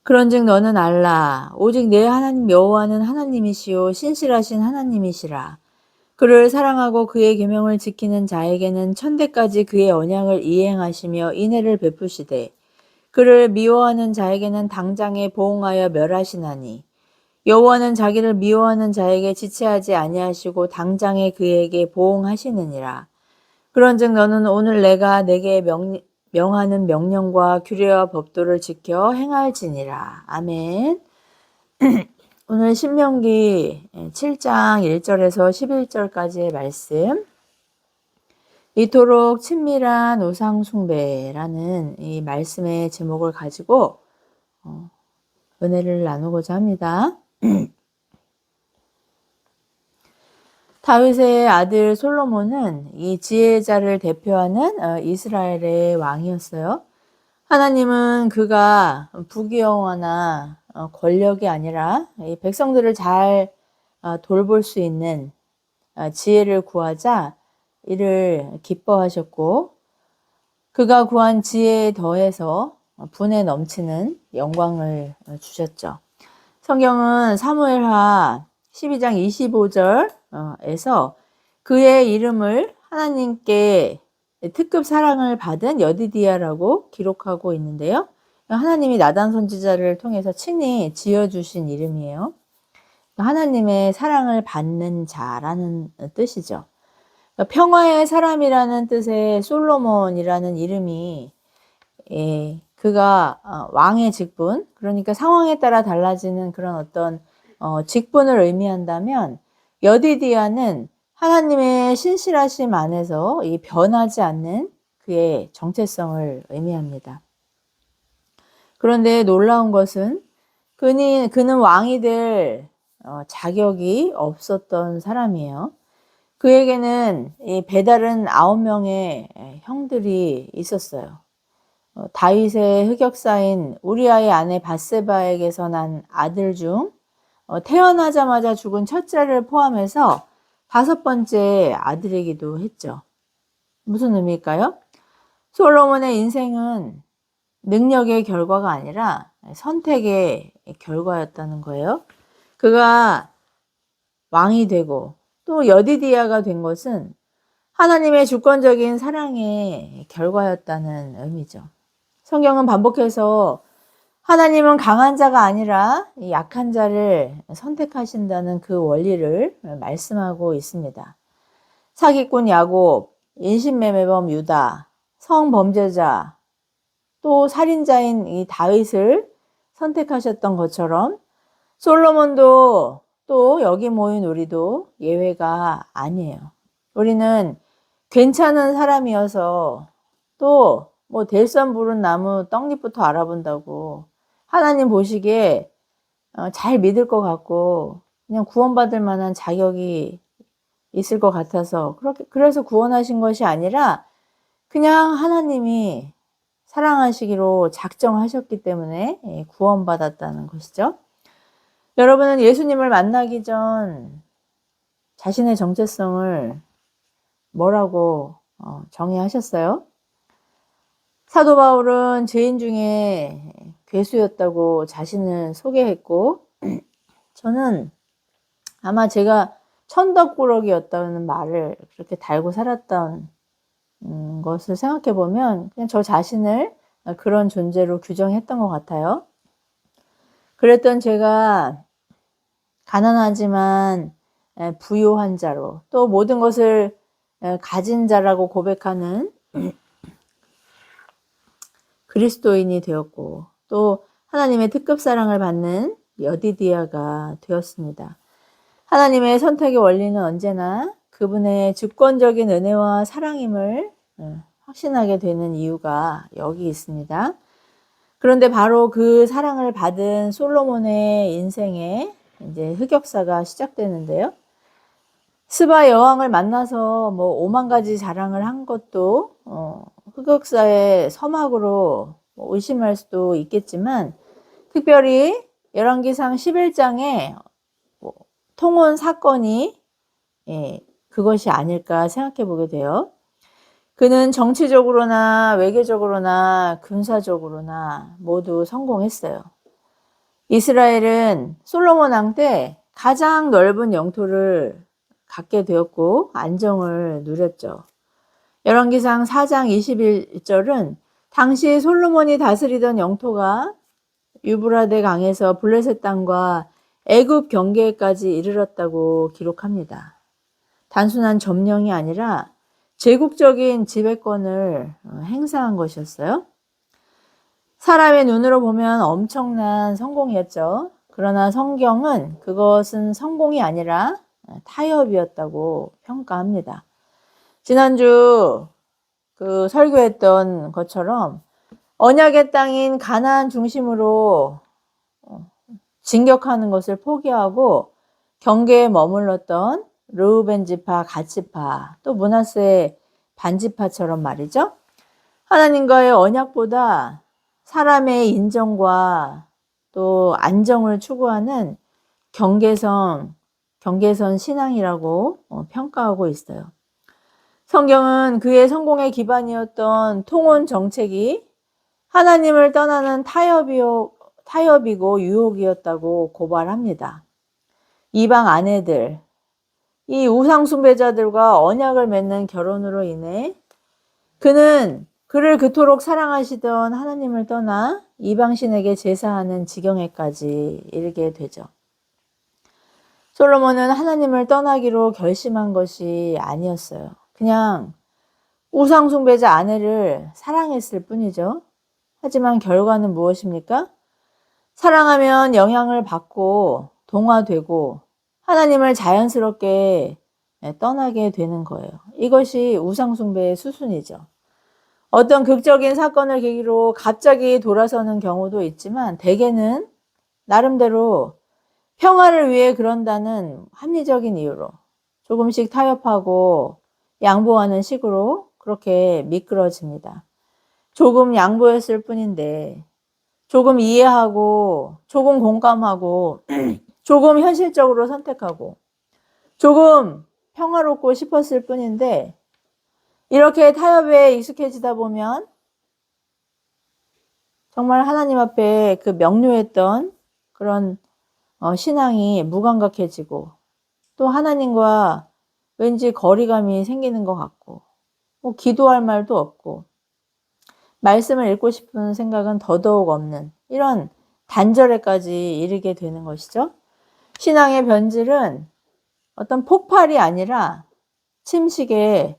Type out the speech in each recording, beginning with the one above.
그런즉 너는 알라 오직 내 하나님 여호와는 하나님이시요 신실하신 하나님이시라. 그를 사랑하고 그의 계명을 지키는 자에게는 천대까지 그의 언약을 이행하시며 인애를 베푸시되 그를 미워하는 자에게는 당장에 보응하여 멸하시나니 여호와는 자기를 미워하는 자에게 지체하지 아니하시고 당장에 그에게 보응하시느니라. 그런즉 너는 오늘 내가 내게 명하는 명령과 규례와 법도를 지켜 행할지니라. 아멘. 오늘 신명기 7장 1절에서 11절까지의 말씀. 이토록 친밀한 우상 숭배라는 이 말씀의 제목을 가지고 은혜를 나누고자 합니다. 다윗의 아들 솔로몬은 이 지혜자를 대표하는 이스라엘의 왕이었어요. 하나님은 그가 부귀영화나 권력이 아니라 이 백성들을 잘 돌볼 수 있는 지혜를 구하자 이를 기뻐하셨고 그가 구한 지혜에 더해서 분에 넘치는 영광을 주셨죠. 성경은 사무엘하 12장 25절에서 그의 이름을 하나님께 특급 사랑을 받은 여디디야라고 기록하고 있는데요. 하나님이 나단 선지자를 통해서 친히 지어주신 이름이에요. 하나님의 사랑을 받는 자라는 뜻이죠. 평화의 사람이라는 뜻의 솔로몬이라는 이름이 그가 왕의 직분, 그러니까 상황에 따라 달라지는 그런 어떤 직분을 의미한다면 여디디야는 하나님의 신실하심 안에서 이 변하지 않는 그의 정체성을 의미합니다. 그런데 놀라운 것은 그는 왕이 될 자격이 없었던 사람이에요. 그에게는 이 배다른 9명의 형들이 있었어요. 다윗의 흑역사인 우리아의 아내 밧세바에게서 난 아들 중 태어나자마자 죽은 첫째를 포함해서 5번째 아들이기도 했죠. 무슨 의미일까요? 솔로몬의 인생은 능력의 결과가 아니라 선택의 결과였다는 거예요. 그가 왕이 되고 또 여디디야가 된 것은 하나님의 주권적인 사랑의 결과였다는 의미죠. 성경은 반복해서 하나님은 강한 자가 아니라 약한 자를 선택하신다는 그 원리를 말씀하고 있습니다. 사기꾼 야곱, 인신매매범 유다, 성범죄자, 또 살인자인 이 다윗을 선택하셨던 것처럼 솔로몬도 또 여기 모인 우리도 예외가 아니에요. 우리는 괜찮은 사람이어서 또 뭐 될선 부른 나무 떡잎부터 알아본다고 하나님 보시기에 잘 믿을 것 같고 그냥 구원받을 만한 자격이 있을 것 같아서 그래서 구원하신 것이 아니라 그냥 하나님이 사랑하시기로 작정하셨기 때문에 구원받았다는 것이죠. 여러분은 예수님을 만나기 전 자신의 정체성을 뭐라고 정의하셨어요? 사도 바울은 죄인 중에 괴수였다고 자신을 소개했고 저는 아마 제가 천덕꾸러기였다는 말을 그렇게 달고 살았던 것을 생각해 보면 그냥 저 자신을 그런 존재로 규정했던 것 같아요. 그랬던 제가 가난하지만 부유한 자로 또 모든 것을 가진 자라고 고백하는 그리스도인이 되었고 또 하나님의 특급 사랑을 받는 여디디야가 되었습니다. 하나님의 선택의 원리는 언제나 그분의 주권적인 은혜와 사랑임을 확신하게 되는 이유가 여기 있습니다. 그런데 바로 그 사랑을 받은 솔로몬의 인생에 이제 흑역사가 시작되는데요. 스바 여왕을 만나서 뭐 5만 가지 자랑을 한 것도 흑역사의 서막으로 의심할 수도 있겠지만 특별히 열왕기상 11장에 통혼 사건이 그것이 아닐까 생각해 보게 돼요. 그는 정치적으로나 외교적으로나 군사적으로나 모두 성공했어요. 이스라엘은 솔로몬 왕 때 가장 넓은 영토를 갖게 되었고 안정을 누렸죠. 열왕기상 4장 21절은 당시 솔로몬이 다스리던 영토가 유브라데 강에서 블레셋 땅과 애굽 경계까지 이르렀다고 기록합니다. 단순한 점령이 아니라 제국적인 지배권을 행사한 것이었어요. 사람의 눈으로 보면 엄청난 성공이었죠. 그러나 성경은 그것은 성공이 아니라 타협이었다고 평가합니다. 지난주 설교했던 것처럼 언약의 땅인 가나안 중심으로 진격하는 것을 포기하고 경계에 머물렀던 르우벤 지파, 갓 지파, 또 므낫세 반지파처럼 말이죠. 하나님과의 언약보다 사람의 인정과 또 안정을 추구하는 경계선 신앙이라고 평가하고 있어요. 성경은 그의 성공의 기반이었던 통혼 정책이 하나님을 떠나는 타협이고 유혹이었다고 고발합니다. 이방 아내들, 이 우상숭배자들과 언약을 맺는 결혼으로 인해 그는 그를 그토록 사랑하시던 하나님을 떠나 이방신에게 제사하는 지경에까지 이르게 되죠. 솔로몬은 하나님을 떠나기로 결심한 것이 아니었어요. 그냥 우상숭배자 아내를 사랑했을 뿐이죠. 하지만 결과는 무엇입니까? 사랑하면 영향을 받고 동화되고 하나님을 자연스럽게 떠나게 되는 거예요. 이것이 우상숭배의 수순이죠. 어떤 극적인 사건을 계기로 갑자기 돌아서는 경우도 있지만 대개는 나름대로 평화를 위해 그런다는 합리적인 이유로 조금씩 타협하고 양보하는 식으로 그렇게 미끄러집니다. 조금 양보했을 뿐인데 조금 이해하고 조금 공감하고 조금 현실적으로 선택하고 조금 평화롭고 싶었을 뿐인데 이렇게 타협에 익숙해지다 보면 정말 하나님 앞에 그 명료했던 그런 신앙이 무감각해지고 또 하나님과 왠지 거리감이 생기는 것 같고 기도할 말도 없고 말씀을 읽고 싶은 생각은 더더욱 없는 이런 단절에까지 이르게 되는 것이죠. 신앙의 변질은 어떤 폭발이 아니라 침식에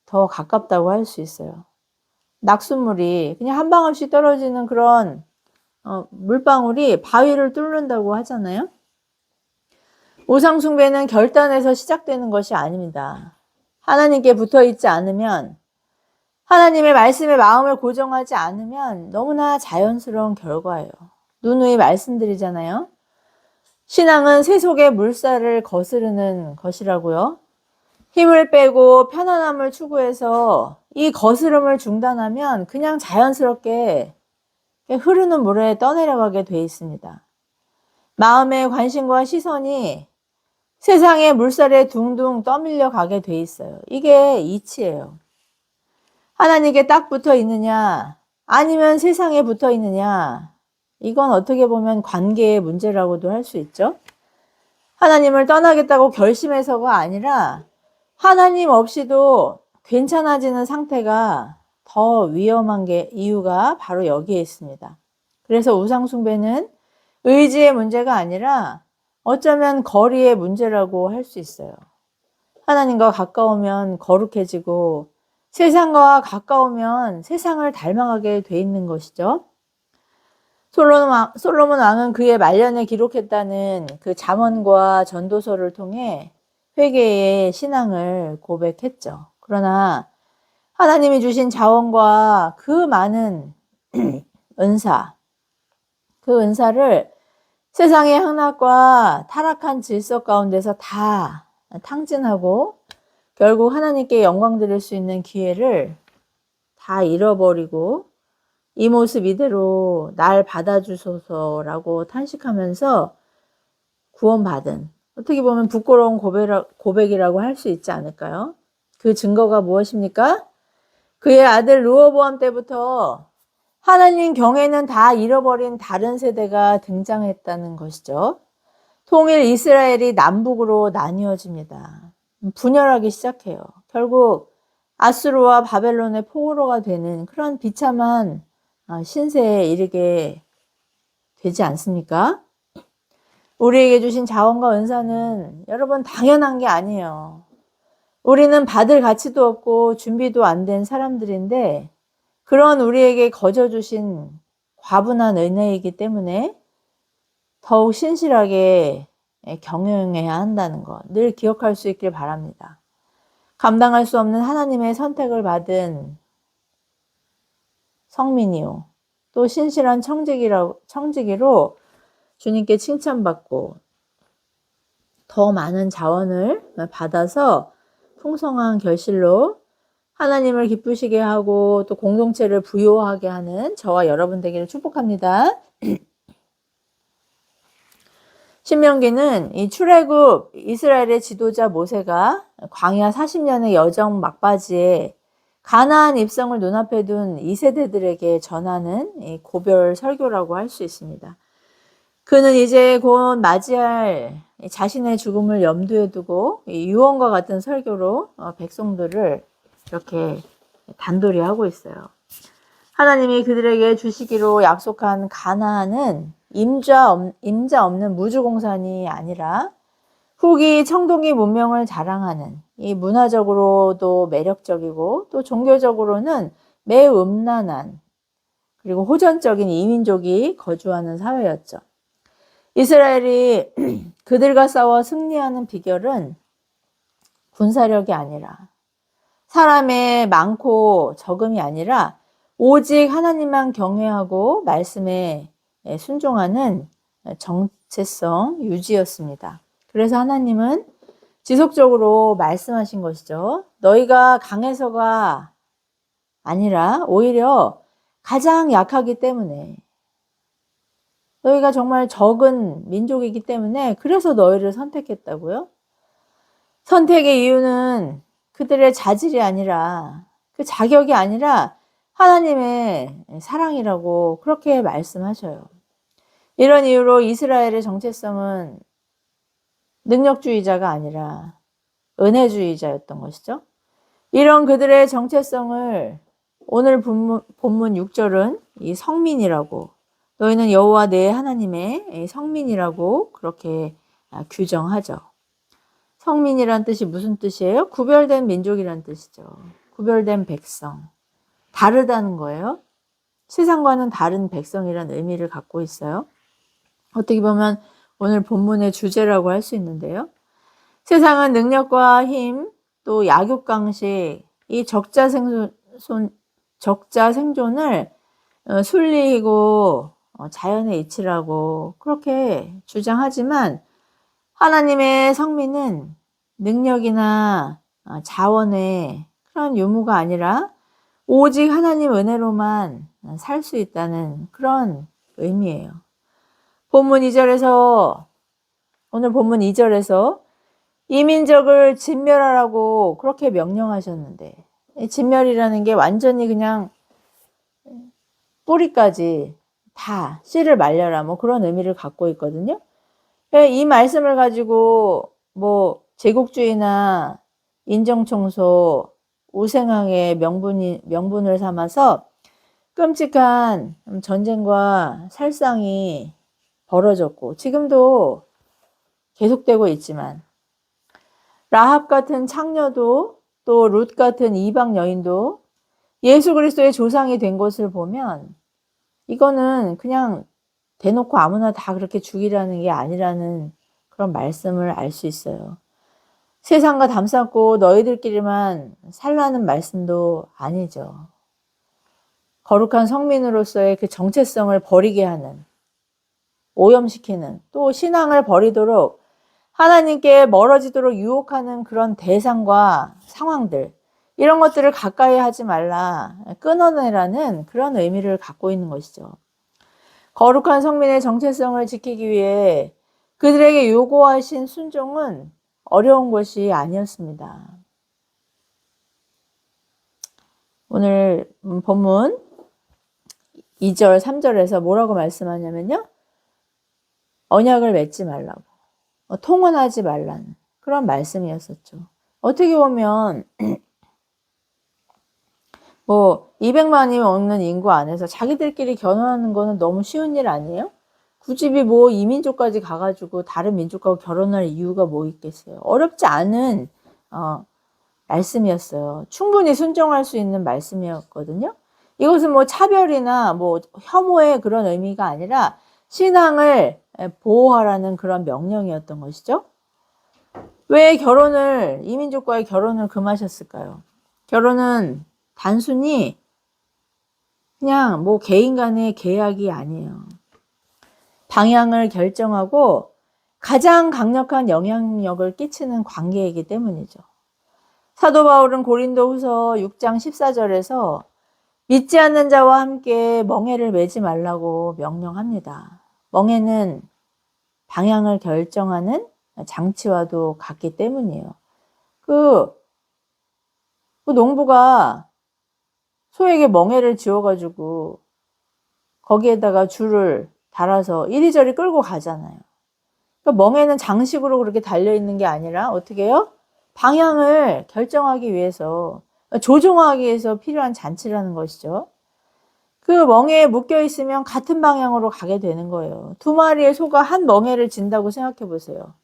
더 가깝다고 할 수 있어요. 낙숫물이 그냥 한 방 없이 떨어지는 그런 물방울이 바위를 뚫는다고 하잖아요. 우상숭배는 결단에서 시작되는 것이 아닙니다. 하나님께 붙어있지 않으면 하나님의 말씀에 마음을 고정하지 않으면 너무나 자연스러운 결과예요. 누누이 말씀드리잖아요. 신앙은 세속의 물살을 거스르는 것이라고요. 힘을 빼고 편안함을 추구해서 이 거스름을 중단하면 그냥 자연스럽게 흐르는 물에 떠내려가게 돼 있습니다. 마음의 관심과 시선이 세상의 물살에 둥둥 떠밀려 가게 돼 있어요. 이게 이치예요. 하나님께 딱 붙어 있느냐 아니면 세상에 붙어 있느냐, 이건 어떻게 보면 관계의 문제라고도 할 수 있죠. 하나님을 떠나겠다고 결심해서가 아니라 하나님 없이도 괜찮아지는 상태가 더 위험한 이유가 바로 여기에 있습니다. 그래서 우상숭배는 의지의 문제가 아니라 어쩌면 거리의 문제라고 할 수 있어요. 하나님과 가까우면 거룩해지고 세상과 가까우면 세상을 닮아가게 돼 있는 것이죠. 솔로몬 왕은 그의 말년에 기록했다는 그 잠언과 전도서를 통해 회개의 신앙을 고백했죠. 그러나 하나님이 주신 자원과 그 많은 은사, 그 은사를 세상의 향락과 타락한 질서 가운데서 다 탕진하고 결국 하나님께 영광 드릴 수 있는 기회를 다 잃어버리고 이 모습 이대로 날 받아주소서라고 탄식하면서 구원받은, 어떻게 보면 부끄러운 고백이라고 할 수 있지 않을까요? 그 증거가 무엇입니까? 그의 아들 르호보암 때부터 하나님 경외는 다 잃어버린 다른 세대가 등장했다는 것이죠. 통일 이스라엘이 남북으로 나뉘어집니다. 분열하기 시작해요. 결국 아수르와 바벨론의 포로가 되는 그런 비참한 신세에 이르게 되지 않습니까? 우리에게 주신 자원과 은사는 여러분 당연한 게 아니에요. 우리는 받을 가치도 없고 준비도 안 된 사람들인데 그런 우리에게 거저 주신 과분한 은혜이기 때문에 더욱 신실하게 경영해야 한다는 것 늘 기억할 수 있길 바랍니다. 감당할 수 없는 하나님의 선택을 받은 성민이요. 또 신실한 청지기로 주님께 칭찬받고 더 많은 자원을 받아서 풍성한 결실로 하나님을 기쁘시게 하고 또 공동체를 부요하게 하는 저와 여러분 되기를 축복합니다. 신명기는 이 출애굽 이스라엘의 지도자 모세가 광야 40년의 여정 막바지에 가나안 입성을 눈앞에 둔 2세대들에게 전하는 이 고별 설교라고 할 수 있습니다. 그는 이제 곧 맞이할 자신의 죽음을 염두에 두고 유언과 같은 설교로 백성들을 이렇게 단도리 하고 있어요. 하나님이 그들에게 주시기로 약속한 가나안은 임자 없는 무주공산이 아니라 후기 청동기 문명을 자랑하는 이 문화적으로도 매력적이고 또 종교적으로는 매우 음란한 그리고 호전적인 이민족이 거주하는 사회였죠. 이스라엘이 그들과 싸워 승리하는 비결은 군사력이 아니라 사람의 많고 적음이 아니라 오직 하나님만 경외하고 말씀에 순종하는 정체성 유지였습니다. 그래서 하나님은 지속적으로 말씀하신 것이죠. 너희가 강해서가 아니라 오히려 가장 약하기 때문에 너희가 정말 적은 민족이기 때문에 그래서 너희를 선택했다고요. 선택의 이유는 그들의 자질이 아니라 그 자격이 아니라 하나님의 사랑이라고 그렇게 말씀하셔요. 이런 이유로 이스라엘의 정체성은 능력주의자가 아니라 은혜주의자였던 것이죠. 이런 그들의 정체성을 오늘 본문 6절은 이 성민이라고 너희는 여호와 내 하나님의 성민이라고 그렇게 규정하죠. 성민이란 뜻이 무슨 뜻이에요? 구별된 민족이란 뜻이죠. 구별된 백성. 다르다는 거예요. 세상과는 다른 백성이란 의미를 갖고 있어요. 어떻게 보면 오늘 본문의 주제라고 할 수 있는데요. 세상은 능력과 힘, 또 약육강식, 이 적자 생존을 순리이고 자연의 이치라고 그렇게 주장하지만 하나님의 성민은 능력이나 자원의 그런 유무가 아니라 오직 하나님 은혜로만 살 수 있다는 그런 의미예요. 오늘 본문 2절에서 이민족을 진멸하라고 그렇게 명령하셨는데 진멸이라는 게 완전히 그냥 뿌리까지 다 씨를 말려라 뭐 그런 의미를 갖고 있거든요. 이 말씀을 가지고 뭐 제국주의나 인정청소, 우생항의 명분을 삼아서 끔찍한 전쟁과 살상이 벌어졌고 지금도 계속되고 있지만 라합 같은 창녀도 또 룻 같은 이방 여인도 예수 그리스도의 조상이 된 것을 보면 이거는 그냥 대놓고 아무나 다 그렇게 죽이라는 게 아니라는 그런 말씀을 알 수 있어요. 세상과 담쌓고 너희들끼리만 살라는 말씀도 아니죠. 거룩한 성민으로서의 그 정체성을 버리게 하는, 오염시키는, 또 신앙을 버리도록 하나님께 멀어지도록 유혹하는 그런 대상과 상황들, 이런 것들을 가까이 하지 말라, 끊어내라는 그런 의미를 갖고 있는 것이죠. 거룩한 성민의 정체성을 지키기 위해 그들에게 요구하신 순종은 어려운 것이 아니었습니다. 오늘 본문 2절, 3절에서 뭐라고 말씀하냐면요. 언약을 맺지 말라고, 통혼하지 말라는 그런 말씀이었었죠. 어떻게 보면 뭐 200만이 넘는 인구 안에서 자기들끼리 결혼하는 거는 너무 쉬운 일 아니에요? 굳이 뭐 이민족까지 가가지고 다른 민족하고 결혼할 이유가 뭐 있겠어요? 어렵지 않은 말씀이었어요. 충분히 순종할 수 있는 말씀이었거든요. 이것은 뭐 차별이나 뭐 혐오의 그런 의미가 아니라 신앙을 보호하라는 그런 명령이었던 것이죠. 왜 이민족과의 결혼을 금하셨을까요? 결혼은 단순히 그냥 뭐 개인 간의 계약이 아니에요. 방향을 결정하고 가장 강력한 영향력을 끼치는 관계이기 때문이죠. 사도 바울은 고린도후서 6장 14절에서 믿지 않는 자와 함께 멍에를 매지 말라고 명령합니다. 멍에는 방향을 결정하는 장치와도 같기 때문이에요. 그 농부가 소에게 멍에를 지어가지고 거기에다가 줄을 달아서 이리저리 끌고 가잖아요. 그러니까 멍에는 장식으로 그렇게 달려있는 게 아니라 어떻게 해요? 방향을 결정하기 위해서, 조종하기 위해서 필요한 잔치라는 것이죠. 그 멍에에 묶여 있으면 같은 방향으로 가게 되는 거예요. 두 마리의 소가 한 멍에를 진다고 생각해 보세요.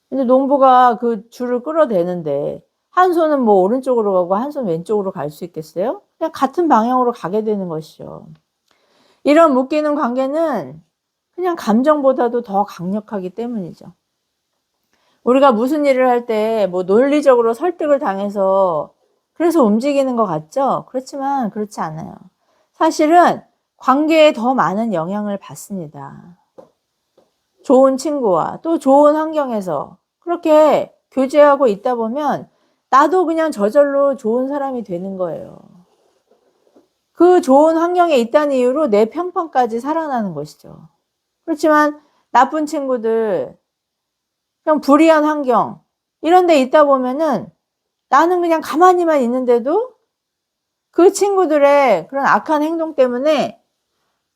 근데 농부가 그 줄을 끌어대는데 한 손은 뭐 오른쪽으로 가고 한 손 왼쪽으로 갈 수 있겠어요? 그냥 같은 방향으로 가게 되는 것이죠. 이런 묶이는 관계는 그냥 감정보다도 더 강력하기 때문이죠. 우리가 무슨 일을 할 때 뭐 논리적으로 설득을 당해서 그래서 움직이는 것 같죠? 그렇지만 그렇지 않아요. 사실은 관계에 더 많은 영향을 받습니다. 좋은 친구와 또 좋은 환경에서 그렇게 교제하고 있다 보면 나도 그냥 저절로 좋은 사람이 되는 거예요. 그 좋은 환경에 있다는 이유로 내 평판까지 살아나는 것이죠. 그렇지만 나쁜 친구들, 그냥 불이한 환경 이런 데 있다 보면은 나는 그냥 가만히만 있는데도 그 친구들의 그런 악한 행동 때문에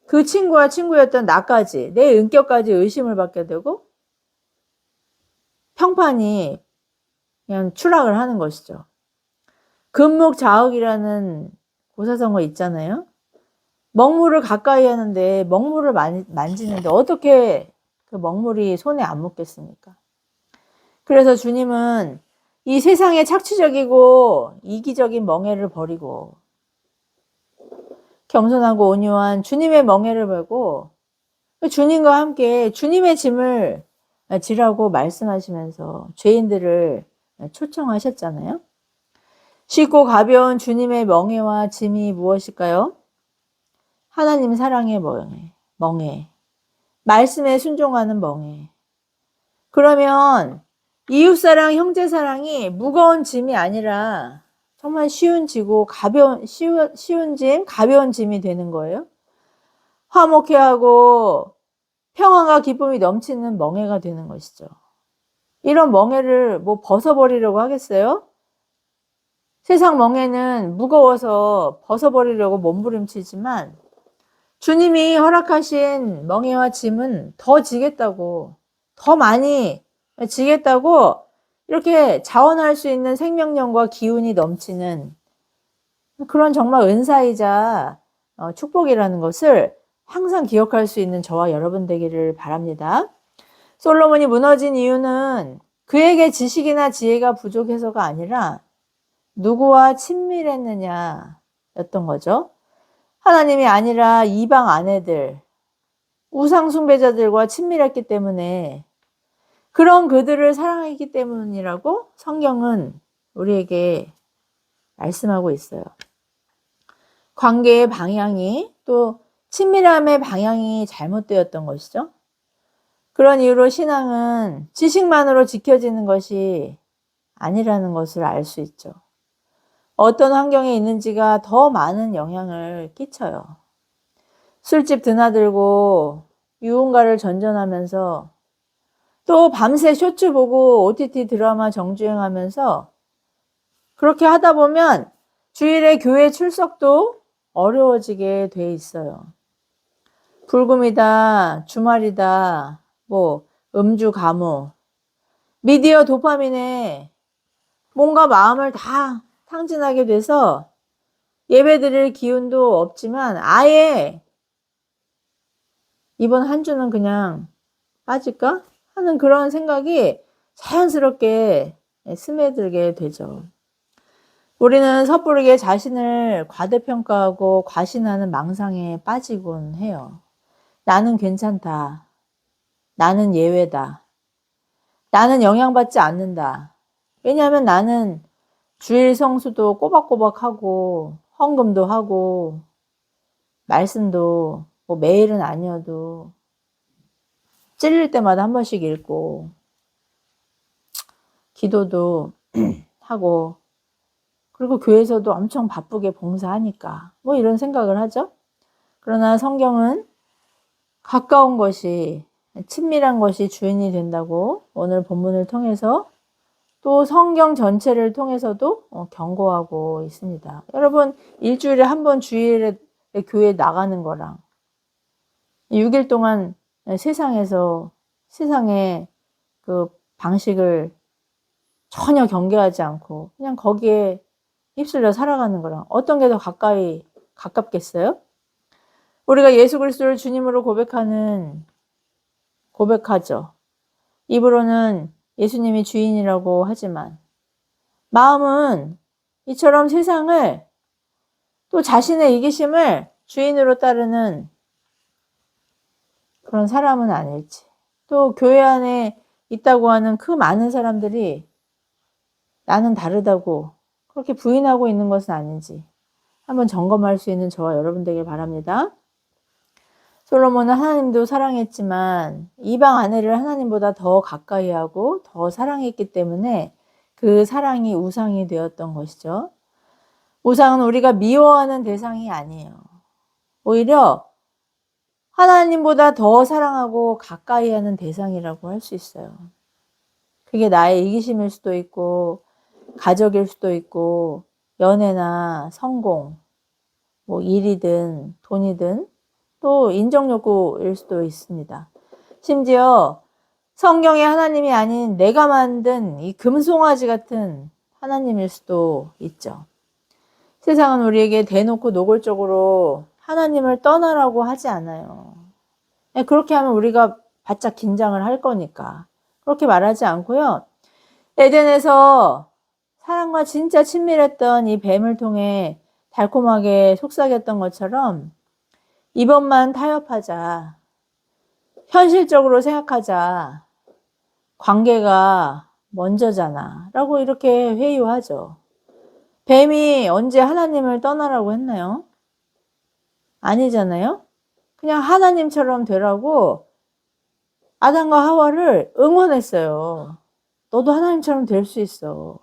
그 친구와 친구였던 나까지, 내 인격까지 의심을 받게 되고 평판이 그냥 추락을 하는 것이죠. 금묵자흑이라는 고사성어 있잖아요. 먹물을 가까이 하는데 먹물을 만지는데 어떻게 그 먹물이 손에 안 묻겠습니까? 그래서 주님은 이 세상에 착취적이고 이기적인 멍에를 버리고 겸손하고 온유한 주님의 멍에를 베고 주님과 함께 주님의 짐을 지라고 말씀하시면서 죄인들을 초청하셨잖아요. 쉽고 가벼운 주님의 멍에와 짐이 무엇일까요? 하나님 사랑의 멍에, 말씀에 순종하는 멍에. 그러면 이웃사랑, 형제사랑이 무거운 짐이 아니라 정말 쉬운 짐, 가벼운 짐이 되는 거예요. 화목해하고 평안과 기쁨이 넘치는 멍에가 되는 것이죠. 이런 멍에를 뭐 벗어버리려고 하겠어요? 세상 멍에는 무거워서 벗어버리려고 몸부림치지만 주님이 허락하신 멍에와 짐은 더 지겠다고, 더 많이 지겠다고 이렇게 자원할 수 있는 생명력과 기운이 넘치는 그런 정말 은사이자 축복이라는 것을 항상 기억할 수 있는 저와 여러분 되기를 바랍니다. 솔로몬이 무너진 이유는 그에게 지식이나 지혜가 부족해서가 아니라 누구와 친밀했느냐였던 거죠. 하나님이 아니라 이방 아내들, 우상 숭배자들과 친밀했기 때문에 그런 그들을 사랑했기 때문이라고 성경은 우리에게 말씀하고 있어요. 관계의 방향이 또 친밀함의 방향이 잘못되었던 것이죠. 그런 이유로 신앙은 지식만으로 지켜지는 것이 아니라는 것을 알 수 있죠. 어떤 환경에 있는지가 더 많은 영향을 끼쳐요. 술집 드나들고 유흥가를 전전하면서 또 밤새 쇼츠 보고 OTT 드라마 정주행하면서 그렇게 하다 보면 주일에 교회 출석도 어려워지게 돼 있어요. 불금이다, 주말이다, 뭐 음주 가무, 미디어 도파민에 뭔가 마음을 다 탕진하게 돼서 예배드릴 기운도 없지만 아예 이번 한 주는 그냥 빠질까 하는 그런 생각이 자연스럽게 스며들게 되죠. 우리는 섣부르게 자신을 과대평가하고 과신하는 망상에 빠지곤 해요. 나는 괜찮다. 나는 예외다. 나는 영향받지 않는다. 왜냐하면 나는 주일 성수도 꼬박꼬박 하고 헌금도 하고 말씀도 뭐 매일은 아니어도 찔릴 때마다 한 번씩 읽고 기도도 하고 그리고 교회에서도 엄청 바쁘게 봉사하니까 뭐 이런 생각을 하죠. 그러나 성경은 가까운 것이 친밀한 것이 주인이 된다고 오늘 본문을 통해서 또 성경 전체를 통해서도 경고하고 있습니다. 여러분 일주일에 한 번 주일에 교회 나가는 거랑 6일 동안 세상의 그 방식을 전혀 경계하지 않고 그냥 거기에 휩쓸려 살아가는 거랑 어떤 게 더 가깝겠어요? 우리가 예수 그리스도를 주님으로 고백하죠. 입으로는 예수님이 주인이라고 하지만 마음은 이처럼 세상을 또 자신의 이기심을 주인으로 따르는 그런 사람은 아닐지, 또 교회 안에 있다고 하는 그 많은 사람들이 나는 다르다고 그렇게 부인하고 있는 것은 아닌지 한번 점검할 수 있는 저와 여러분 되길 바랍니다. 솔로몬은 하나님도 사랑했지만 이방 아내를 하나님보다 더 가까이 하고 더 사랑했기 때문에 그 사랑이 우상이 되었던 것이죠. 우상은 우리가 미워하는 대상이 아니에요. 오히려 하나님보다 더 사랑하고 가까이 하는 대상이라고 할 수 있어요. 그게 나의 이기심일 수도 있고 가족일 수도 있고 연애나 성공, 뭐 일이든 돈이든 또 인정욕구일 수도 있습니다. 심지어 성경의 하나님이 아닌 내가 만든 이 금송아지 같은 하나님일 수도 있죠. 세상은 우리에게 대놓고 노골적으로 하나님을 떠나라고 하지 않아요. 그렇게 하면 우리가 바짝 긴장을 할 거니까 그렇게 말하지 않고요. 에덴에서 사람과 진짜 친밀했던 이 뱀을 통해 달콤하게 속삭였던 것처럼 이번만 타협하자. 현실적으로 생각하자. 관계가 먼저잖아. 라고 이렇게 회유하죠. 뱀이 언제 하나님을 떠나라고 했나요? 아니잖아요. 그냥 하나님처럼 되라고 아담과 하와를 응원했어요. 너도 하나님처럼 될 수 있어.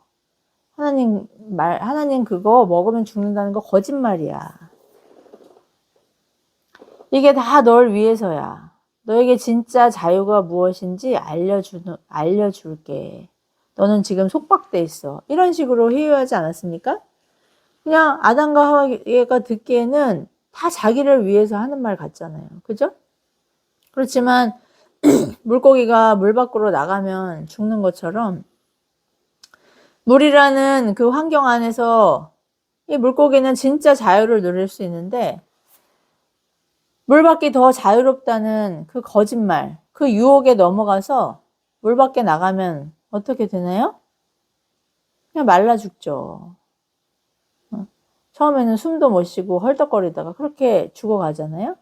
하나님 그거 먹으면 죽는다는 거 거짓말이야. 이게 다 널 위해서야. 너에게 진짜 자유가 무엇인지 알려줄게. 너는 지금 속박돼 있어. 이런 식으로 회유하지 않았습니까? 그냥 아담과 하와가 듣기에는 다 자기를 위해서 하는 말 같잖아요. 그죠? 그렇지만 물고기가 물 밖으로 나가면 죽는 것처럼 물이라는 그 환경 안에서 이 물고기는 진짜 자유를 누릴 수 있는데 물 밖이 더 자유롭다는 그 거짓말, 그 유혹에 넘어가서 물 밖에 나가면 어떻게 되나요? 그냥 말라 죽죠. 처음에는 숨도 못 쉬고 헐떡거리다가 그렇게 죽어가잖아요.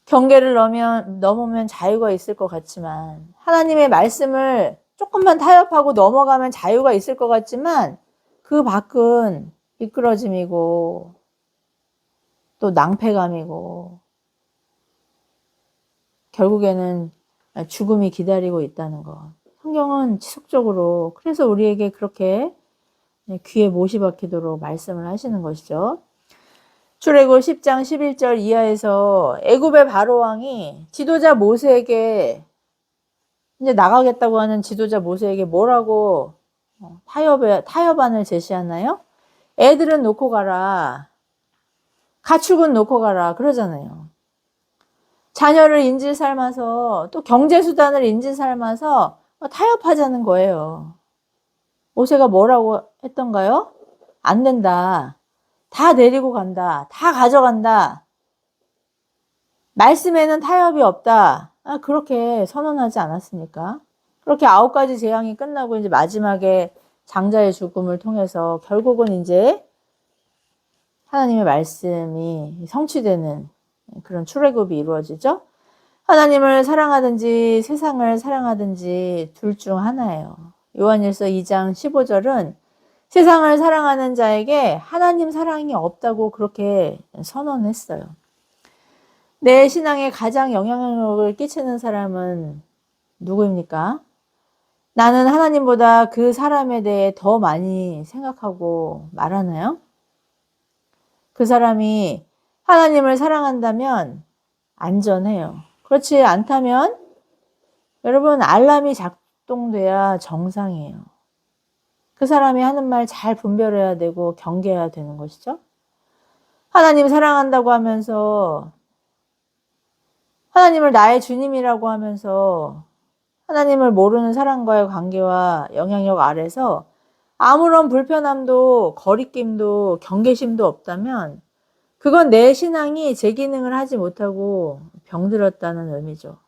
경계를 넘으면 자유가 있을 것 같지만 하나님의 말씀을 조금만 타협하고 넘어가면 자유가 있을 것 같지만 그 밖은 미끄러짐이고 또 낭패감이고 결국에는 죽음이 기다리고 있다는 것. 성경은 지속적으로 그래서 우리에게 그렇게 귀에 못이 박히도록 말씀을 하시는 것이죠. 출애굽 10장 11절 이하에서 애굽의 바로 왕이 지도자 모세에게 이제 나가겠다고 하는 지도자 모세에게 뭐라고 타협안을 제시하나요? 애들은 놓고 가라. 가축은 놓고 가라 그러잖아요. 자녀를 인질 삶아서 또 경제수단을 인질 삶아서 타협하자는 거예요. 모세가 뭐라고 했던가요? 안 된다. 다 내리고 간다. 다 가져간다. 말씀에는 타협이 없다. 그렇게 선언하지 않았습니까? 그렇게 9가지 재앙이 끝나고 이제 마지막에 장자의 죽음을 통해서 결국은 이제 하나님의 말씀이 성취되는 그런 출애굽이 이루어지죠. 하나님을 사랑하든지 세상을 사랑하든지 둘 중 하나예요. 요한일서 2장 15절은 세상을 사랑하는 자에게 하나님 사랑이 없다고 그렇게 선언했어요. 내 신앙에 가장 영향력을 끼치는 사람은 누구입니까? 나는 하나님보다 그 사람에 대해 더 많이 생각하고 말하나요? 그 사람이 하나님을 사랑한다면 안전해요. 그렇지 않다면 여러분 알람이 작동돼야 정상이에요. 그 사람이 하는 말 잘 분별해야 되고 경계해야 되는 것이죠. 하나님 사랑한다고 하면서 하나님을 나의 주님이라고 하면서 하나님을 모르는 사람과의 관계와 영향력 아래서 아무런 불편함도 거리낌도 경계심도 없다면 그건 내 신앙이 제 기능을 하지 못하고 병들었다는 의미죠.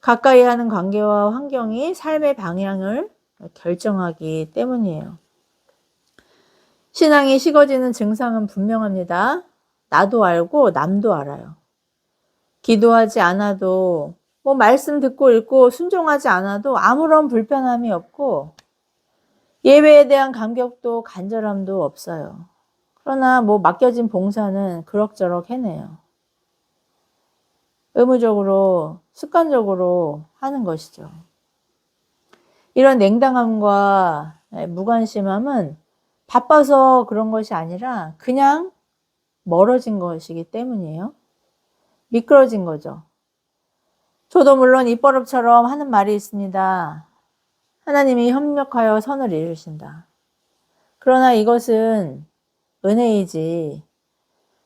가까이 하는 관계와 환경이 삶의 방향을 결정하기 때문이에요. 신앙이 식어지는 증상은 분명합니다. 나도 알고 남도 알아요. 기도하지 않아도 말씀 듣고 읽고 순종하지 않아도 아무런 불편함이 없고 예배에 대한 감격도 간절함도 없어요. 그러나 맡겨진 봉사는 그럭저럭 해내요. 의무적으로 습관적으로 하는 것이죠. 이런 냉담함과 무관심함은 바빠서 그런 것이 아니라 그냥 멀어진 것이기 때문이에요. 미끄러진 거죠. 저도 물론 입버릇처럼 하는 말이 있습니다. 하나님이 협력하여 선을 이루신다. 그러나 이것은 은혜이지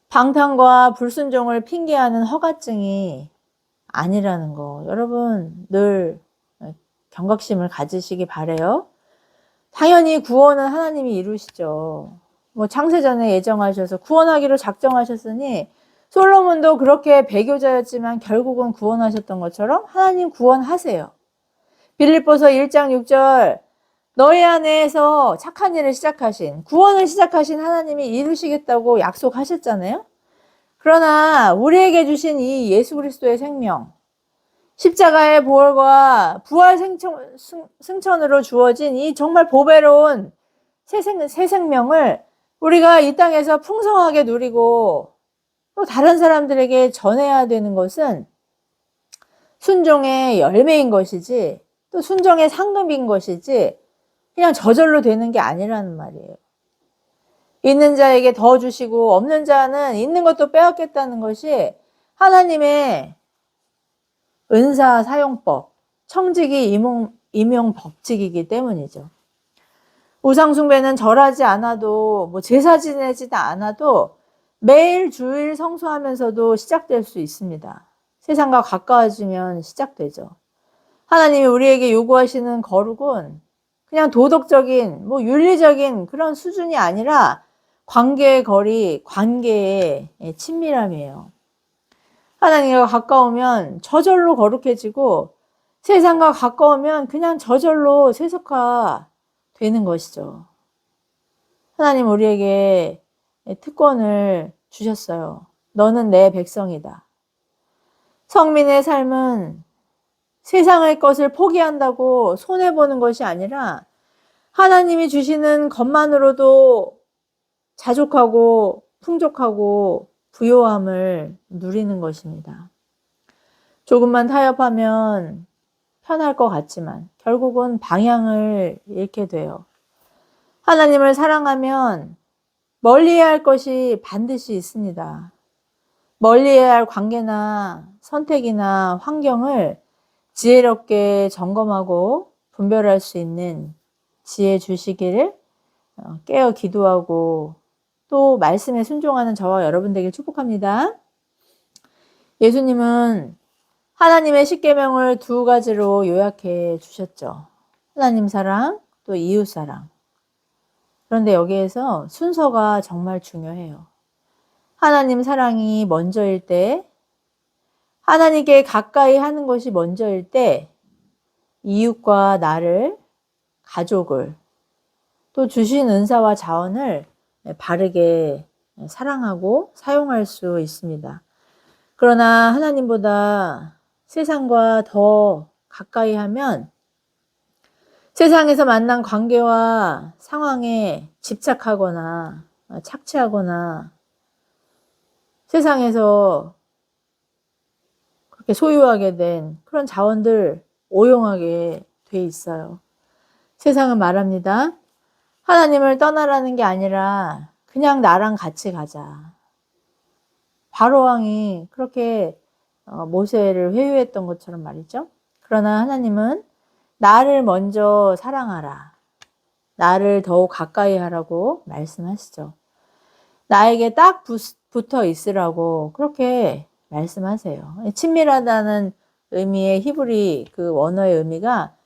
방탕과 불순종을 핑계하는 허가증이 아니라는 거. 여러분 늘 경각심을 가지시기 바래요. 당연히 구원은 하나님이 이루시죠. 창세전에 예정하셔서 구원하기로 작정하셨으니 솔로몬도 그렇게 배교자였지만 결국은 구원하셨던 것처럼 하나님 구원하세요. 빌립보서 1장 6절 너희 안에서 착한 일을 시작하신 구원을 시작하신 하나님이 이루시겠다고 약속하셨잖아요. 그러나 우리에게 주신 이 예수 그리스도의 생명 십자가의 보혈과 부활 승천으로 주어진 이 정말 보배로운 새 생명을 우리가 이 땅에서 풍성하게 누리고 또 다른 사람들에게 전해야 되는 것은 순종의 열매인 것이지 또 순종의 상급인 것이지 그냥 저절로 되는 게 아니라는 말이에요. 있는 자에게 더 주시고 없는 자는 있는 것도 빼앗겠다는 것이 하나님의 은사 사용법, 청지기 임용 법칙이기 때문이죠. 우상숭배는 절하지 않아도 제사 지내지도 않아도 매일 주일 성수하면서도 시작될 수 있습니다. 세상과 가까워지면 시작되죠. 하나님이 우리에게 요구하시는 거룩은 그냥 도덕적인 윤리적인 그런 수준이 아니라 관계의 거리, 관계의 친밀함이에요. 하나님과 가까우면 저절로 거룩해지고 세상과 가까우면 그냥 저절로 세속화되는 것이죠. 하나님 우리에게 특권을 주셨어요. 너는 내 백성이다. 성민의 삶은 세상의 것을 포기한다고 손해보는 것이 아니라 하나님이 주시는 것만으로도 자족하고 풍족하고 부요함을 누리는 것입니다. 조금만 타협하면 편할 것 같지만 결국은 방향을 잃게 돼요. 하나님을 사랑하면 멀리해야 할 것이 반드시 있습니다. 멀리해야 할 관계나 선택이나 환경을 지혜롭게 점검하고 분별할 수 있는 지혜 주시기를 깨어 기도하고 또 말씀에 순종하는 저와 여러분 되길 축복합니다. 예수님은 하나님의 십계명을 두 가지로 요약해 주셨죠. 하나님 사랑, 또 이웃 사랑. 그런데 여기에서 순서가 정말 중요해요. 하나님 사랑이 먼저일 때, 하나님께 가까이 하는 것이 먼저일 때, 이웃과 나를, 가족을, 또 주신 은사와 자원을 바르게 사랑하고 사용할 수 있습니다. 그러나 하나님보다 세상과 더 가까이 하면 세상에서 만난 관계와 상황에 집착하거나 착취하거나 세상에서 그렇게 소유하게 된 그런 자원들 오용하게 돼 있어요. 세상은 말합니다. 하나님을 떠나라는 게 아니라 그냥 나랑 같이 가자. 바로왕이 그렇게 모세를 회유했던 것처럼 말이죠. 그러나 하나님은 나를 먼저 사랑하라. 나를 더욱 가까이 하라고 말씀하시죠. 나에게 딱 붙어 있으라고 그렇게 말씀하세요. 친밀하다는 의미의 히브리 그 원어의 의미가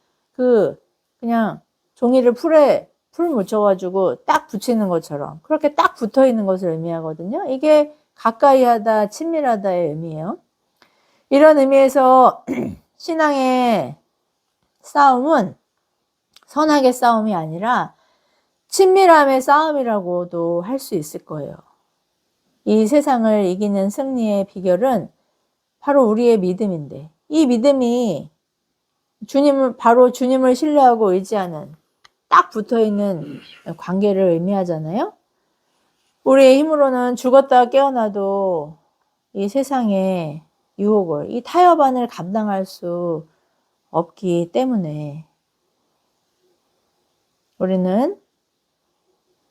그냥 종이를 풀 묻혀가지고 딱 붙이는 것처럼 그렇게 딱 붙어 있는 것을 의미하거든요. 이게 가까이 하다, 친밀하다의 의미예요. 이런 의미에서 신앙의 싸움은 선악의 싸움이 아니라 친밀함의 싸움이라고도 할 수 있을 거예요. 이 세상을 이기는 승리의 비결은 바로 우리의 믿음인데, 이 믿음이 바로 주님을 신뢰하고 의지하는 딱 붙어 있는 관계를 의미하잖아요. 우리의 힘으로는 죽었다가 깨어나도 이 세상의 유혹을, 이 타협안을 감당할 수 없기 때문에 우리는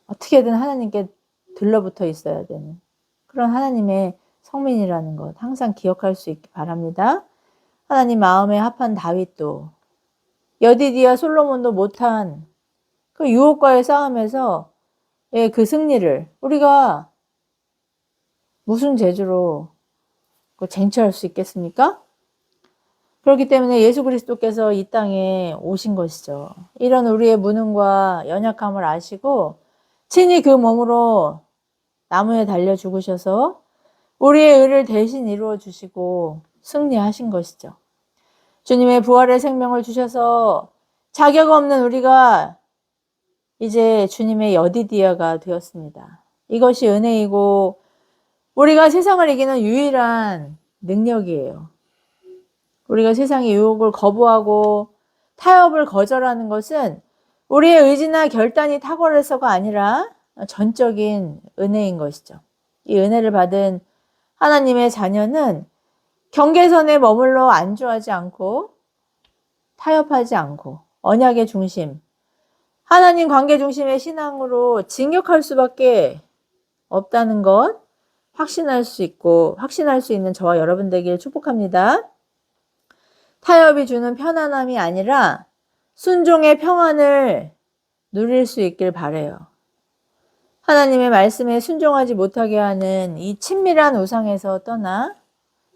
어떻게든 하나님께 들러붙어 있어야 되는 그런 하나님의 성민이라는 것 항상 기억할 수 있기 바랍니다. 하나님 마음에 합한 다윗도 여디디아 솔로몬도 못한 그 유혹과의 싸움에서 그 승리를 우리가 무슨 재주로 쟁취할 수 있겠습니까? 그렇기 때문에 예수 그리스도께서 이 땅에 오신 것이죠. 이런 우리의 무능과 연약함을 아시고 친히 그 몸으로 나무에 달려 죽으셔서 우리의 의를 대신 이루어 주시고 승리하신 것이죠. 주님의 부활의 생명을 주셔서 자격 없는 우리가 이제 주님의 여디디아가 되었습니다. 이것이 은혜이고 우리가 세상을 이기는 유일한 능력이에요. 우리가 세상의 유혹을 거부하고 타협을 거절하는 것은 우리의 의지나 결단이 탁월해서가 아니라 전적인 은혜인 것이죠. 이 은혜를 받은 하나님의 자녀는 경계선에 머물러 안주하지 않고 타협하지 않고 언약의 중심, 하나님 관계 중심의 신앙으로 진격할 수밖에 없다는 것 확신할 수 있는 저와 여러분 되길 축복합니다. 타협이 주는 편안함이 아니라 순종의 평안을 누릴 수 있길 바라요. 하나님의 말씀에 순종하지 못하게 하는 이 친밀한 우상에서 떠나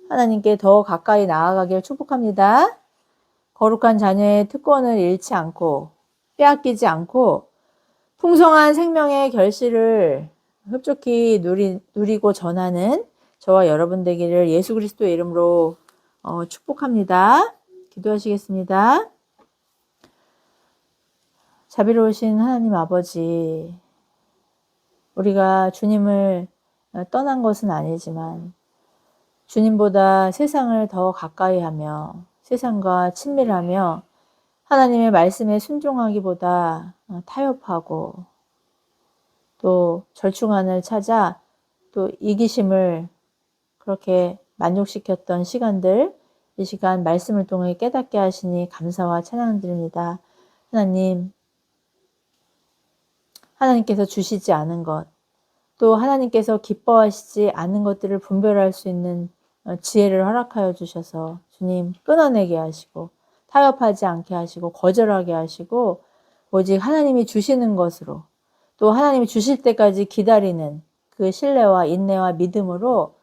하나님께 더 가까이 나아가길 축복합니다. 거룩한 자녀의 특권을 잃지 않고 빼앗기지 않고 풍성한 생명의 결실을 흡족히 누리고 전하는 저와 여러분 되기를 예수 그리스도의 이름으로 축복합니다. 기도하시겠습니다. 자비로우신 하나님 아버지, 우리가 주님을 떠난 것은 아니지만 주님보다 세상을 더 가까이 하며 세상과 친밀하며 하나님의 말씀에 순종하기보다 타협하고 또 절충안을 찾아 또 이기심을 그렇게 만족시켰던 시간들, 이 시간 말씀을 통해 깨닫게 하시니 감사와 찬양드립니다. 하나님께서 주시지 않은 것, 또 하나님께서 기뻐하시지 않는 것들을 분별할 수 있는 지혜를 허락하여 주셔서 주님 끊어내게 하시고 타협하지 않게 하시고 거절하게 하시고 오직 하나님이 주시는 것으로 또 하나님이 주실 때까지 기다리는 그 신뢰와 인내와 믿음으로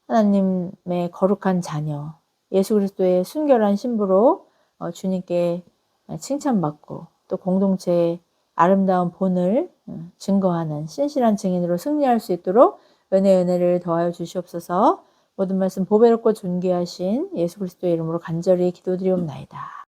하나님의 거룩한 자녀, 예수 그리스도의 순결한 신부로 주님께 칭찬받고 또 공동체의 아름다운 본을 증거하는 신실한 증인으로 승리할 수 있도록 은혜를 더하여 주시옵소서. 모든 말씀 보배롭고 존귀하신 예수 그리스도의 이름으로 간절히 기도드리옵나이다.